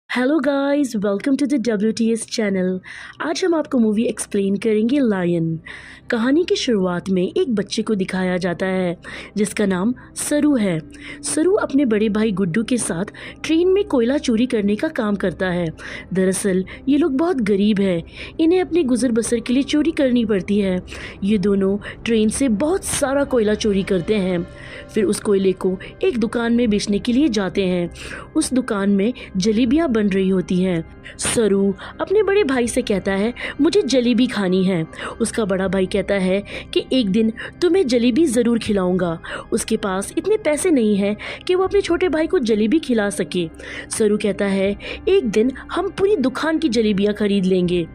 Hello guys, welcome to the WTS channel. आज हम आपको मूवी एक्सप्लेन करेंगे लायन। कहानी की शुरुआत में एक बच्चे को दिखाया जाता है जिसका नाम सरू है। सरू अपने बड़े भाई गुड्डू के साथ ट्रेन में कोयला चोरी करने का काम करता है। दरअसल ये लोग बहुत गरीब हैं, इन्हें अपने गुजर बसर के लिए चोरी करनी पड़ती है। ये दोनों ट्रेन से बहुत सारा कोयला चोरी करते हैं, फिर उस कोयले को एक दुकान में बेचने के लिए जाते हैं। उस दुकान में जलेबियाँ बन रही होती हैं। सरू अपने बड़े भाई से कहता है, मुझे जलेबी खानी है। उसका बड़ा भाई कहता है कि एक दिन तुम्हें जलेबी ज़रूर खिलाऊंगा। उसके पास इतने पैसे नहीं हैं कि वो अपने छोटे भाई को जलेबी खिला सके। सरू कहता है, एक दिन हम पूरी दुकान की जलेबियाँ खरीद लेंगे।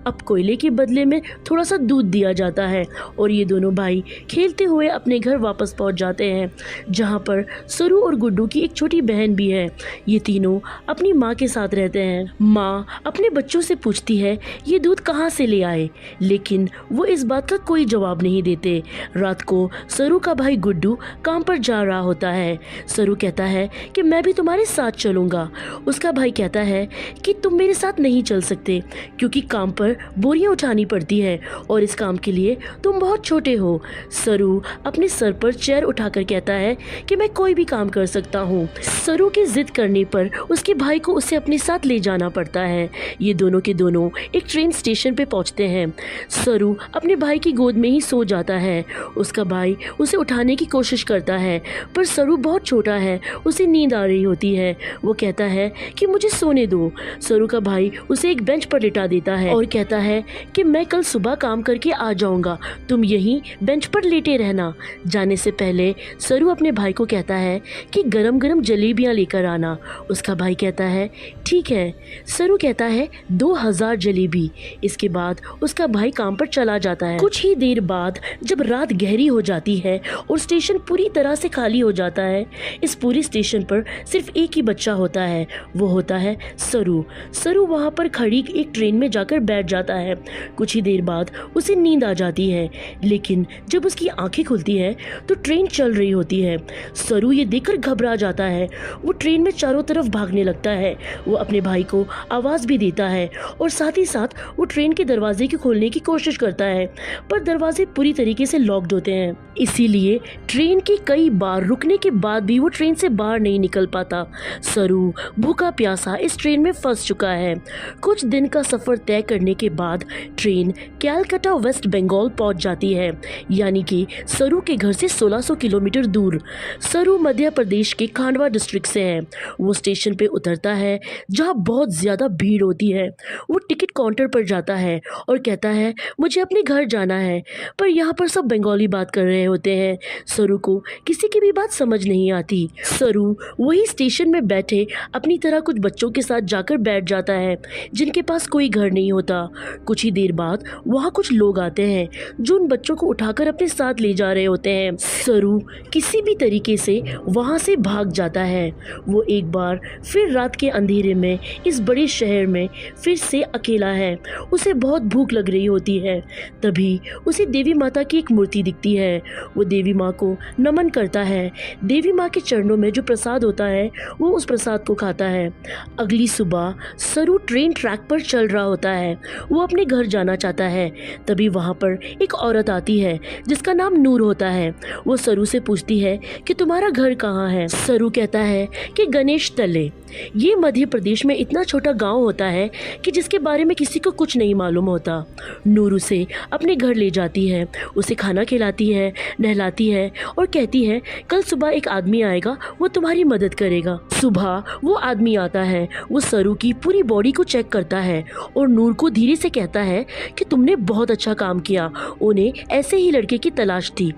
अब कोयले के बदले में थोड़ा सा दूध दिया जाता है और ये दोनों भाई खेलते हुए अपने घर वापस पहुँच जाते हैं, जहाँ पर सरू और गुड्डू की एक छोटी बहन भी है। ये तीनों अपनी माँ के साथ रहते हैं। माँ अपने बच्चों से पूछती है ये दूध कहाँ से ले आए, लेकिन वो इस बात का कोई जवाब नहीं देते। रात को सरू का भाई गुड्डू काम पर जा रहा होता है। सरू कहता है कि मैं भी तुम्हारे साथ चलूँगा। उसका भाई कहता है कि तुम मेरे साथ नहीं चल सकते क्योंकि काम पर बोरियां उठानी पड़ती है और इस काम के लिए तुम बहुत छोटे हो। सरू अपने सर पर चेयर उठाकर कहता है कि मैं कोई भी काम कर सकता हूँ। सरू की जिद करने पर उसके भाई को उसे अपने साथ ले जाना पड़ता है। ये दोनों के दोनों एक ट्रेन स्टेशन पे पहुंचते हैं। सरू अपने भाई की गोद में ही सो जाता है। उसका भाई उसे उठाने की कोशिश करता है पर सरू बहुत छोटा है, उसे नींद आ रही होती है। वो कहता है कि मुझे सोने दो। सरू का भाई उसे एक बेंच पर लिटा देता है और कहता है कि मैं कल सुबह काम करके आ जाऊंगा, तुम यहीं बेंच पर लेटे रहना। जाने से पहले सरू अपने भाई को कहता है कि गरम गरम जलेबियाँ लेकर आना। उसका भाई कहता है ठीक है। सरू कहता है 2000 जलेबी। इसके बाद उसका भाई काम पर चला जाता है। कुछ ही देर बाद जब रात गहरी हो जाती है और स्टेशन पूरी तरह से खाली हो जाता है, इस पूरी स्टेशन पर सिर्फ एक ही बच्चा होता है, वो होता है सरू। सरू वहाँ पर खड़ी एक ट्रेन में जाकर बैठ जाता है। कुछ ही देर बाद उसे नींद आ जाती है, लेकिन जब उसकी आंखें खुलती है तो ट्रेन चल रही होती है। सरू ये देखकर घबरा जाता है। वो ट्रेन में चारों तरफ भागने लगता है। वो अपने भाई को आवाज़ भी देता है और साथ ही साथ वो ट्रेन के दरवाजे को खोलने की कोशिश करता है, पर दरवाजे पूरी तरीके से लॉक्ड होते हैं। इसीलिए ट्रेन की कई बार रुकने के बाद भी वो ट्रेन से बाहर नहीं निकल पाता। सरू भूखा प्यासा इस ट्रेन में फंस चुका है। कुछ दिन का सफ़र तय करने के बाद ट्रेन कैलकाटा वेस्ट बंगाल पहुंच जाती है, यानी कि सरू के घर से 1600 किलोमीटर दूर। सरू मध्य प्रदेश के खांडवा डिस्ट्रिक्ट से है। वो स्टेशन पे उतरता है जहाँ बहुत ज़्यादा भीड़ होती है। वो टिकट काउंटर पर जाता है और कहता है मुझे अपने घर जाना है, पर यहाँ पर सब बंगाली बात कर रहे होते हैं। सरू को किसी की भी बात समझ नहीं आती। सरू वही स्टेशन में बैठे अपनी तरह कुछ बच्चों के साथ जाकर बैठ जाता है जिनके पास कोई घर नहीं होता। कुछ ही देर बाद वहाँ कुछ लोग आते हैं जो उन बच्चों को उठाकर अपने साथ ले जा रहे होते हैं। सरू किसी भी तरीके से वहाँ से भाग जाता है। वो एक बार फिर रात के अंधेरे में इस बड़े शहर में फिर से अकेला है। उसे बहुत भूख लग रही होती है। तभी उसे देवी माता की एक मूर्ति दिखती है। वो देवी माँ को नमन करता है। देवी माँ के चरणों में जो प्रसाद होता है वो उस प्रसाद को खाता है। अगली सुबह सरू ट्रेन ट्रैक पर चल रहा होता है। वो अपने घर जाना चाहता है। तभी वहाँ पर एक औरत आती है जिसका नाम नूर होता है। वो सरू से पूछती है कि तुम्हारा घर कहाँ है। सरू कहता है कि गणेश तले। ये मध्य प्रदेश में इतना छोटा गांव होता है कि जिसके बारे में किसी को कुछ नहीं मालूम होता। नूर उसे अपने घर ले जाती है, उसे खाना खिलाती है, नहलाती है और कहती है कल सुबह एक आदमी आएगा, वो तुम्हारी मदद करेगा। सुबह वो आदमी आता है। वो सरू की पूरी बॉडी को चेक करता है और नूर को धीरे से कहता है कि तुमने बहुत अच्छा काम किया, उन्हें ऐसे ही लड़के की तलाश थी।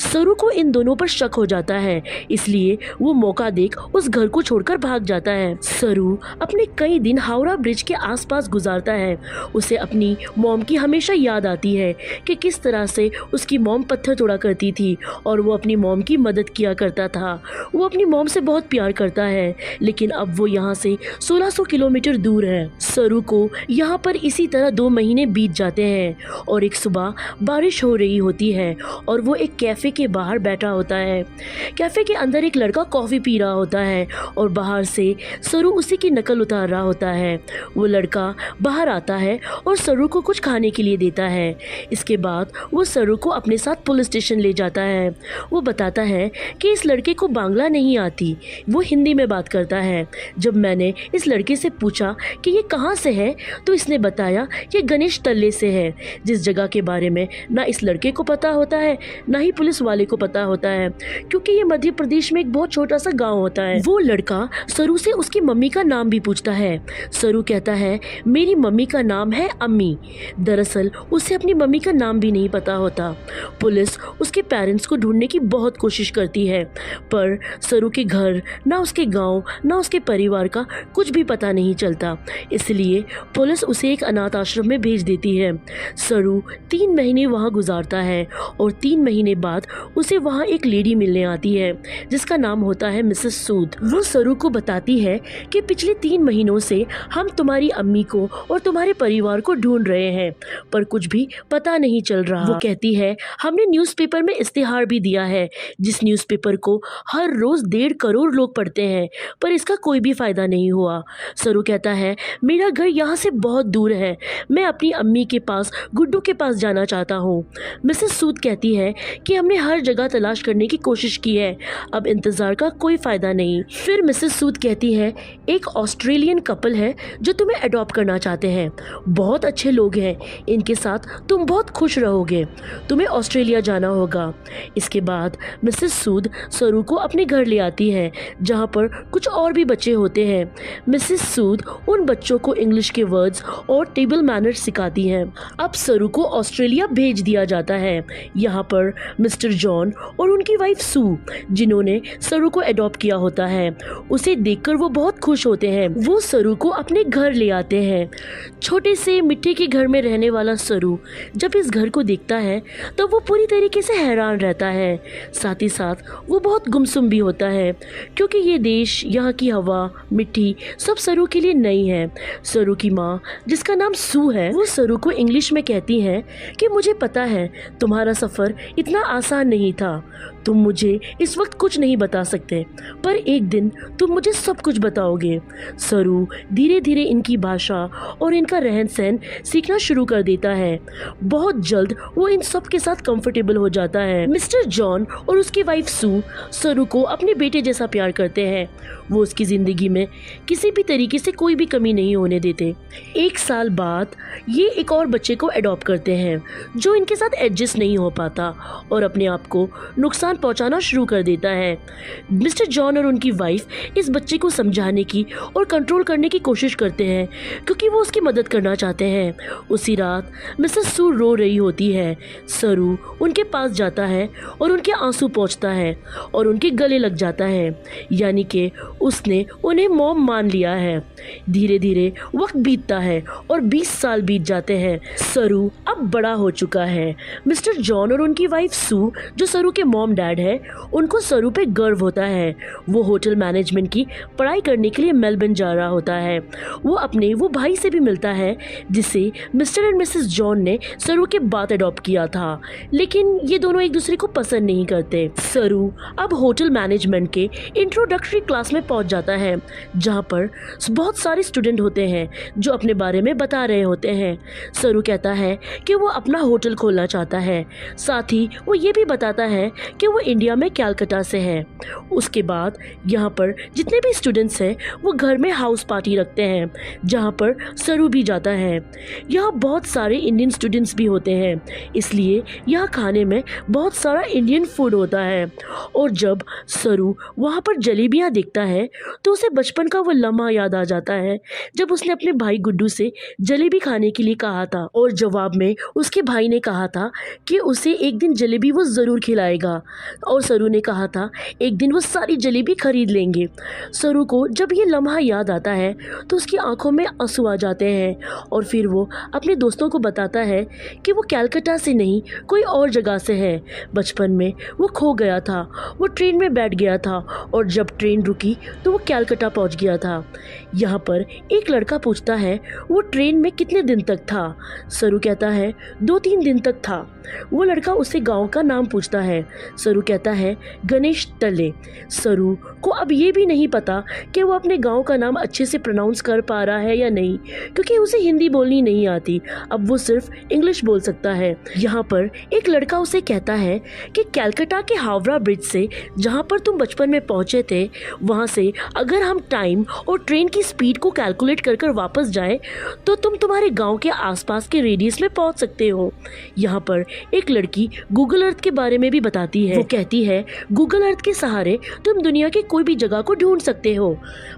सरू को इन दोनों पर शक हो जाता है, इसलिए वो मौका देख उस घर को छोड़कर भाग जाता है। सरू अपने कई दिन हावड़ा ब्रिज के आसपास गुजारता है। उसे अपनी मॉम की हमेशा याद आती है कि किस तरह से उसकी मॉम पत्थर तोड़ा करती थी और वो अपनी मॉम की मदद किया करता था। वो अपनी मॉम से बहुत प्यार करता है, लेकिन अब वो यहाँ से 1600 किलोमीटर दूर है। सरू को यहाँ पर इसी तरह 2 महीने बीत जाते हैं और एक सुबह बारिश हो रही होती है और वो एक कैफ़े के बाहर बैठा होता है। कैफ़े के अंदर एक लड़का कॉफ़ी पी रहा होता है और बाहर से सरू उसी की नकल उतार रहा होता है। वो लड़का बाहर आता है और सरू को कुछ खाने के लिए देता है। इसके बाद वो सरू को अपने साथ पुलिस स्टेशन ले जाता है। वो बताता है कि इस लड़के को बांग्ला नहीं आती, वो हिंदी में बात करता है। जब मैंने इस लड़के से पूछा कि ये कहाँ से है तो इसने बताया कि गणेश तल्ले से है, जिस जगह के बारे में ना इस लड़के को पता होता है ना ही पुलिस वाले को पता होता है, क्योंकि ये मध्य प्रदेश में एक बहुत छोटा सा गांव होता है। वो लड़का सरू से उसकी मम्मी का नाम भी पूछता है। सरू कहता है मेरी मम्मी का नाम है अम्मी। दरअसल उसे अपनी मम्मी का नाम भी नहीं पता होता। पुलिस उसके पेरेंट्स को ढूंढने की बहुत कोशिश करती है, पर सरू के घर ना उसके गांव ना उसके परिवार का कुछ भी पता नहीं चलता। इसलिए पुलिस उसे एक अनाथ आश्रम में भेज देती है। सरू 3 महीने वहां गुजारता है और 3 महीने बाद उसे वहां एक लेडी मिलने आती है जिसका नाम होता है मिसेस सूद। वो सरू को बताती है कि पिछले 3 महीनों से हम तुम्हारी अम्मी को और तुम्हारे परिवार को ढूंढ रहे हैं, पर कुछ भी पता नहीं चल रहा। वो कहती है हमने न्यूज़पेपर में इश्तिहार भी दिया है, जिस न्यूज़पेपर को हर रोज 1.5 करोड़ लोग पढ़ते हैं, पर इसका कोई भी फायदा नहीं हुआ। सरू कहता है मेरा घर यहाँ से बहुत दूर है, मैं अपनी अम्मी के पास गुड्डू के पास जाना चाहता हूँ। मिसेस सूद कहती है कि हमने हर जगह तलाश करने की कोशिश की है, अब इंतजार का कोई फायदा नहीं। फिर मिसेस सूद कहती है एक ऑस्ट्रेलियन कपल है जो तुम्हें अडॉप्ट करना चाहते हैं, बहुत अच्छे लोग हैं, इनके साथ तुम बहुत खुश रहोगे, तुम्हें ऑस्ट्रेलिया जाना होगा। इसके बाद मिसेस सूद सरू को अपने घर ले आती है जहाँ पर कुछ और भी बच्चे होते हैं। मिसेस सूद उन बच्चों को इंग्लिश के वर्ड्स और टेबल मैनर्स सिखाती हैं। अब सरू को ऑस्ट्रेलिया भेज दिया जाता है। यहाँ पर मिस्टर जॉन और उनकी वाइफ सू, जिन्होंने सरू को अडॉप्ट किया होता है, उसे देखकर वो बहुत खुश होते हैं। वो सरू को अपने घर ले आते हैं। छोटे से मिट्टी के घर में रहने वाला सरू जब इस घर को देखता है तो वो पूरी तरीके से हैरान रहता है। साथ ही साथ वो बहुत गुमसुम भी होता है, क्योंकि ये देश, यहाँ की हवा, मिट्टी सब सरू के लिए नई है। सरू की माँ, जिसका नाम सू है, वो सरू को इंग्लिश में कहती है कि मुझे पता है तुम्हारा सफ़र इतना आसान नहीं था, तुम मुझे इस वक्त कुछ नहीं बता सकते, पर एक दिन तुम मुझे सब कुछ बताओगे। सरू धीरे धीरे इनकी भाषा और इनका रहन सहन सीखना शुरू कर देता है। बहुत जल्द वो इन सब के साथ कंफर्टेबल हो जाता है। मिस्टर जॉन और उसकी वाइफ सू सरू को अपने बेटे जैसा प्यार करते हैं। वो उसकी ज़िंदगी में किसी भी तरीके से कोई भी कमी नहीं होने देते। 1 साल बाद ये एक और बच्चे को अडॉप्ट करते हैं जो इनके साथ एडजस्ट नहीं हो पाता और अपने आप को नुकसान पहुंचाना शुरू कर देता है। मिस्टर जॉन और उनकी वाइफ इस बच्चे को समझाने की और कंट्रोल करने की कोशिश करते हैं, क्योंकि वो उसकी मदद करना चाहते हैं। उसी रात मिसेस सू रो रही होती है। सरू उनके पास जाता है और उनके आंसू पोंछता है और उनके गले लग जाता है, यानी कि उसने उन्हें मॉम मान लिया है। धीरे धीरे वक्त बीतता है और 20 साल बीत जाते हैं। सरू अब बड़ा हो चुका है। मिस्टर जॉन और उनकी वाइफ सू, जो सरू के मॉम डैड है, उनको सरू पे गर्व होता है। वो होटल मैनेजमेंट की पढ़ाई करने के लिए मेलबर्न जा रहा होता है। वो अपने वो भाई से भी मिलता है जिसे मिस्टर एंड मिसेस जॉन ने सरू के बाद अडॉप्ट किया था, लेकिन ये दोनों एक दूसरे को पसंद नहीं करते। सरू अब होटल मैनेजमेंट के इंट्रोडक्टरी क्लास में पहुंच जाता है, जहां पर बहुत सारे स्टूडेंट होते हैं जो अपने बारे में बता रहे होते हैं। सरू कहता है कि वो अपना होटल खोलना चाहता है, साथ ही वो ये भी बताता है कि वो इंडिया में कलकत्ता से है। उसके बाद यहाँ पर जितने भी स्टूडेंट्स हैं वो घर में हाउस पार्टी रखते हैं, जहाँ पर सरू भी जाता है। यहाँ बहुत सारे इंडियन स्टूडेंट्स भी होते हैं, इसलिए यहाँ खाने में बहुत सारा इंडियन फूड होता है। और जब सरू वहाँ पर जलेबियाँ देखता है तो उसे बचपन का वो लम्हा याद आ जाता है जब उसने अपने भाई गुड्डू से जलेबी खाने के लिए कहा था, और जवाब में उसके भाई ने कहा था कि उसे एक दिन जलेबी वो ज़रूर खिलाएगा, और सरू ने कहा था एक दिन वो सारी जलेबी खरीद लेंगे। सरू को जब ये लम्हा याद आता है तो उसकी आंखों में आंसू आ जाते हैं, और फिर वो अपने दोस्तों को बताता है कि वो कलकत्ता से नहीं कोई और जगह से है। बचपन में वो खो गया था, वो ट्रेन में बैठ गया था और जब ट्रेन रुकी तो वो कलकत्ता पहुंच गया था। यहाँ पर एक लड़का पूछता है वो ट्रेन में कितने दिन तक था। सरू कहता है 2-3 दिन तक था। वो लड़का उससे गांव का नाम पूछता है। सरू कहता है गणेश तले। सरू को अब ये भी नहीं पता कि वो अपने गांव का नाम अच्छे से प्रोनाउंस कर पा रहा है या नहीं, क्योंकि उसे हिंदी बोलनी नहीं आती। अब वो सिर्फ इंग्लिश बोल सकता है। यहाँ पर एक लड़का उसे कहता है कि कलकत्ता के हावड़ा ब्रिज से जहाँ पर तुम बचपन में पहुँचे थे, वहाँ से अगर हम टाइम और ट्रेन की स्पीड को कैलकुलेट कर कर वापस जाएं तो तुम तुम्हारे गांव के आसपास के रेडियस में पहुंच सकते हो। यहाँ पर एक लड़की गूगल अर्थ के बारे में भी बताती है। वो कहती है गूगल अर्थ के सहारे तुम दुनिया की कोई भी जगह को ढूंढ सकते हो,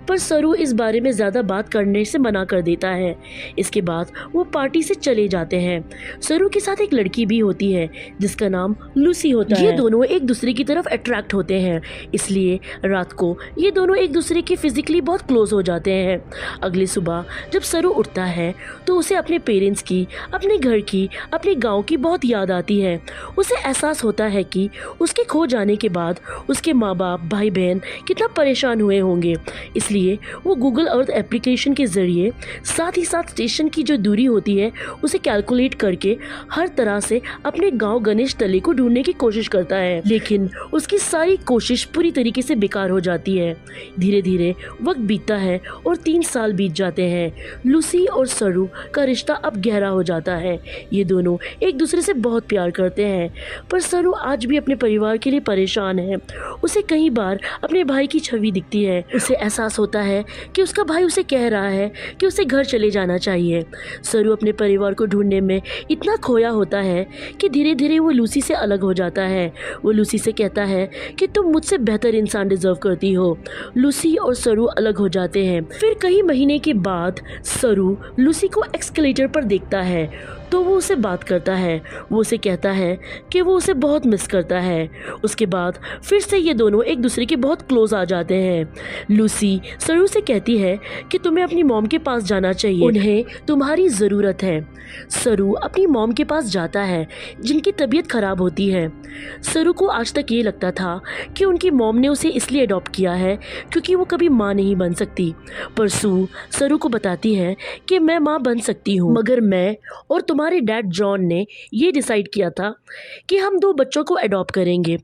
पर सरू इस बारे में ज्यादा बात करने से मना कर देता है। इसके बाद वो पार्टी से चले जाते हैं। सरू के साथ एक लड़की भी होती है जिसका नाम लूसी होता है। ये दोनों एक दूसरे की तरफ अट्रैक्ट होते हैं, इसलिए रात को ये दोनों एक दूसरे के फिजिकली बहुत क्लोज हो जाते हैं। अगली सुबह जब सरू उठता है तो उसे अपने पेरेंट्स की, अपने घर की, अपने गांव की बहुत याद आती है। उसे एहसास होता है कि उसके खो जाने के बाद उसके माँ बाप, भाई बहन कितना परेशान हुए होंगे। इसलिए वो गूगल अर्थ एप्लीकेशन के ज़रिए साथ ही साथ स्टेशन की जो दूरी होती है उसे कैलकुलेट करके हर तरह से अपने गांव गणेश तले को ढूंढने की कोशिश करता है, लेकिन उसकी सारी कोशिश पूरी तरीके से बेकार हो जाती है। धीरे धीरे वक्त बीतता है और 3 साल बीत जाते हैं। लूसी और सरू का रिश्ता अब गहरा हो जाता है। ये दोनों एक दूसरे से बहुत प्यार करते हैं, पर सरू आज भी अपने परिवार के लिए परेशान है। उसे कई बार अपने भाई की छवि दिखती है। उसे एहसास होता है कि उसका भाई उसे कह रहा है कि उसे घर चले जाना चाहिए। सरू अपने परिवार को ढूंढने में इतना खोया होता है कि धीरे धीरे वो लूसी से अलग हो जाता है। वो लूसी से कहता है कि तुम मुझसे बेहतर इंसान डिजर्व करती हो। लूसी और सरू अलग हो जाते हैं। फिर कई महीने के बाद सरू लूसी को एस्केलेटर पर देखता है तो वो उसे बात करता है। वो उसे कहता है कि वो उसे बहुत मिस करता है। उसके बाद फिर से ये दोनों एक दूसरे के बहुत क्लोज आ जाते हैं। लूसी सरू से कहती है कि तुम्हें अपनी मॉम के पास जाना चाहिए, उन्हें तुम्हारी ज़रूरत है। सरू अपनी मॉम के पास जाता है जिनकी तबीयत खराब होती है। सरू को आज तक ये लगता था कि उनकी मॉम ने उसे इसलिए अडॉप्ट किया है क्योंकि वो कभी माँ नहीं बन सकती, पर सरू को बताती है कि मैं माँ बन सकती हूँ, मगर मैं और तुम्हारे डैड जॉन ने ये डिसाइड किया था कि हम 2 बच्चों को अडॉप्ट करेंगे,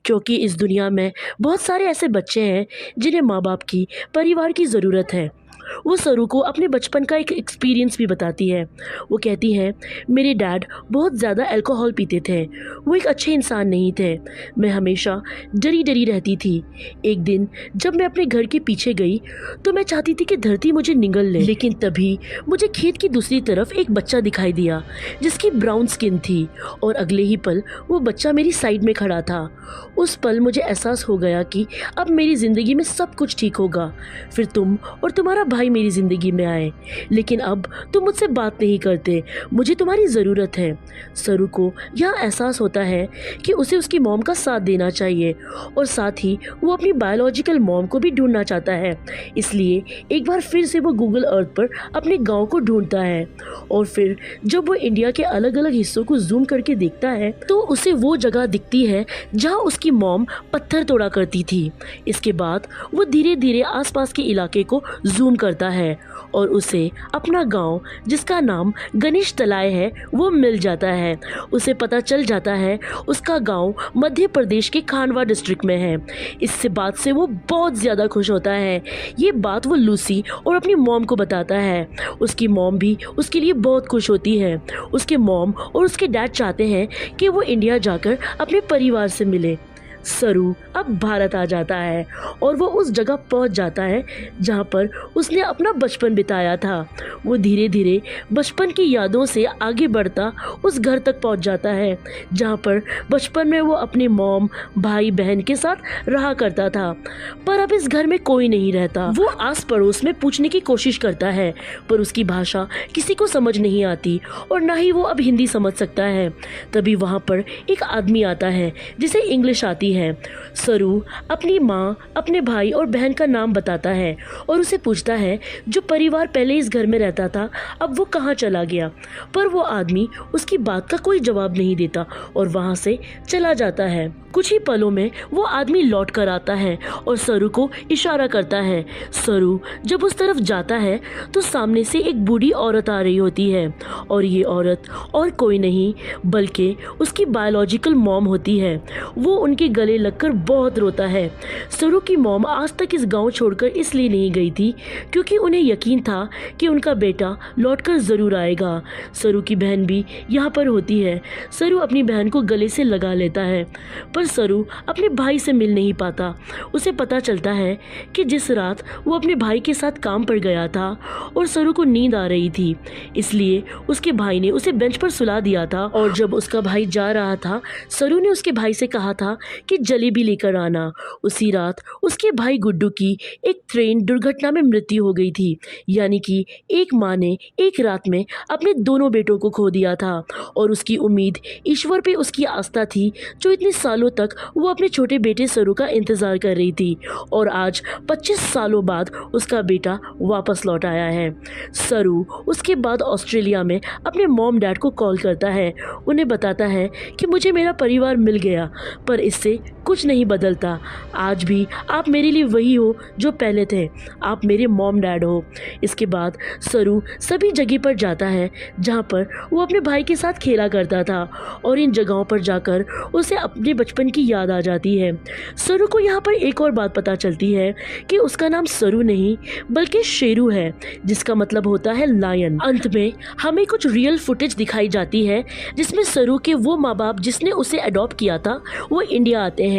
क्योंकि इस दुनिया में बहुत सारे ऐसे बच्चे हैं जिन्हें माँ बाप की, परिवार की ज़रूरत है। वो सरू को अपने बचपन का एक एक्सपीरियंस भी बताती है। वो कहती है मेरे डैड बहुत ज़्यादा अल्कोहल पीते थे, वो एक अच्छे इंसान नहीं थे। मैं हमेशा डरी डरी रहती थी। एक दिन जब मैं अपने घर के पीछे गई तो मैं चाहती थी कि धरती मुझे निगल ले, लेकिन तभी मुझे खेत की दूसरी तरफ एक बच्चा दिखाई दिया जिसकी ब्राउन स्किन थी, और अगले ही पल वो बच्चा मेरी साइड में खड़ा था। उस पल मुझे एहसास हो गया कि अब मेरी ज़िंदगी में सब कुछ ठीक होगा। फिर तुम और तुम्हारा भाई मेरी ज़िंदगी में आए, लेकिन अब तुम मुझसे बात नहीं करते। मुझे तुम्हारी ज़रूरत है। सरू को यह एहसास होता है कि उसे उसकी मॉम का साथ देना चाहिए, और साथ ही वो अपनी बायोलॉजिकल मॉम को भी ढूंढना चाहता है। इसलिए एक बार फिर से वो गूगल अर्थ पर अपने गांव को ढूंढता है, और फिर जब वो इंडिया के अलग अलग हिस्सों को जूम करके देखता है तो उसे वो जगह दिखती है जहाँ उसकी मॉम पत्थर तोड़ा करती थी। इसके बाद वो धीरे धीरे आसपास के इलाके को जूम करता है और उसे अपना गांव, जिसका नाम गणेश तलाय है, वो मिल जाता है। उसे पता चल जाता है उसका गांव मध्य प्रदेश के खांडवा डिस्ट्रिक्ट में है। इससे बात से वो बहुत ज़्यादा खुश होता है। ये बात वो लूसी और अपनी मॉम को बताता है। उसकी मॉम भी उसके लिए बहुत खुश होती है। उसके मॉम और उसके डैड चाहते हैं कि वो इंडिया जाकर अपने परिवार से मिले। सरू अब भारत आ जाता है और वो उस जगह पहुंच जाता है जहां पर उसने अपना बचपन बिताया था। वो धीरे धीरे बचपन की यादों से आगे बढ़ता उस घर तक पहुंच जाता है जहां पर बचपन में वो अपने मॉम, भाई बहन के साथ रहा करता था। पर अब इस घर में कोई नहीं रहता। वो आस पड़ोस में पूछने की कोशिश करता है, पर उसकी भाषा किसी को समझ नहीं आती और ना ही वो अब हिंदी समझ सकता है। तभी वहाँ पर एक आदमी आता है जिसे इंग्लिश आती है। है। सरू अपनी माँ, अपने भाई और बहन का नाम बताता है और उसे पूछता है जो परिवार पहले इस घर में रहता था अब वो कहाँ चला गया, पर वो आदमी उसकी बात का कोई जवाब नहीं देता और वहाँ से चला जाता है। कुछ ही पलों में वो आदमी लौट कर आता है और सरू को इशारा करता है। सरू जब उस तरफ जाता है तो सामने से एक बूढ़ी औरत आ रही होती है और ये औरत और कोई नहीं बल्कि उसकी बायोलॉजिकल मॉम होती है। वो उनके गले लगकर बहुत रोता है। सरू की मॉम आज तक इस गांव छोड़कर इसलिए नहीं गई थी क्योंकि उन्हें यकीन था कि उनका बेटा लौटकर ज़रूर आएगा। सरू की बहन भी यहाँ पर होती है। सरू अपनी बहन को गले से लगा लेता है पर सरू अपने भाई से मिल नहीं पाता। उसे पता चलता है कि जिस रात वो अपने भाई के साथ काम पर गया था और सरू को नींद आ रही थी, इसलिए उसके भाई ने उसे बेंच पर सुला दिया था और जब उसका भाई जा रहा था सरू ने उसके भाई से कहा था कि जलेबी लेकर आना। उसी रात उसके भाई गुड्डू की एक ट्रेन दुर्घटना में मृत्यु हो गई थी, यानी कि एक माँ ने एक रात में अपने दोनों बेटों को खो दिया था और उसकी उम्मीद ईश्वर पे उसकी आस्था थी जो इतने सालों तक वो अपने छोटे बेटे सरू का इंतजार कर रही थी और आज 25 सालों बाद उसका बेटा वापस लौट आया है। सरू उसके बाद ऑस्ट्रेलिया में अपने मॉम डैड को कॉल करता है। उन्हें बताता है कि मुझे मेरा परिवार मिल गया पर इससे कुछ नहीं बदलता। आज भी आप मेरे लिए वही हो जो पहले थे, आप मेरे मॉम डैड हो। इसके बाद सरू सभी जगह पर जाता है जहाँ पर वो अपने भाई के साथ खेला करता था और इन जगहों पर जाकर उसे अपने बचपन की याद आ जाती है। सरू को यहाँ पर एक और बात पता चलती है कि उसका नाम सरू नहीं बल्कि शेरू है, जिसका मतलब होता है लायन। अंत में हमें कुछ रियल फुटेज दिखाई जाती है जिसमें सरू के वो माँ बाप जिसने उसे अडॉप्ट किया था वो इंडिया आते हैं।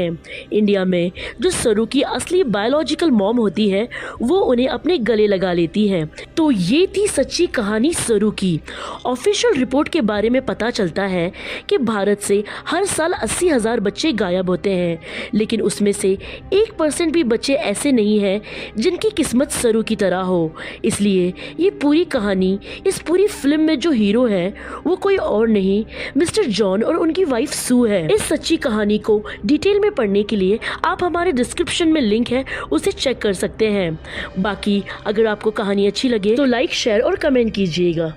इंडिया में जो सरू की असली बायोलॉजिकल मॉम होती है वो उन्हें अपने गले लगा लेती है। तो ये थी सच्ची कहानी सरू की। ऑफिशियल रिपोर्ट के बारे में पता चलता है कि भारत से हर साल 80,000 बच्चे गायब होते हैं, लेकिन उसमें से 1% भी बच्चे ऐसे नहीं हैं जिनकी किस्मत सरू की तरह हो। इसलिए ये पूरी कहानी, इस पूरी फिल्म में जो हीरो है वो कोई और नहीं मिस्टर जॉन और उनकी वाइफ सू है। इस सच्ची कहानी को डिटेल में पढ़ने के लिए आप हमारे डिस्क्रिप्शन में लिंक है उसे चेक कर सकते हैं। बाकी अगर आपको कहानी अच्छी लगे तो लाइक, शेयर और कमेंट कीजिएगा।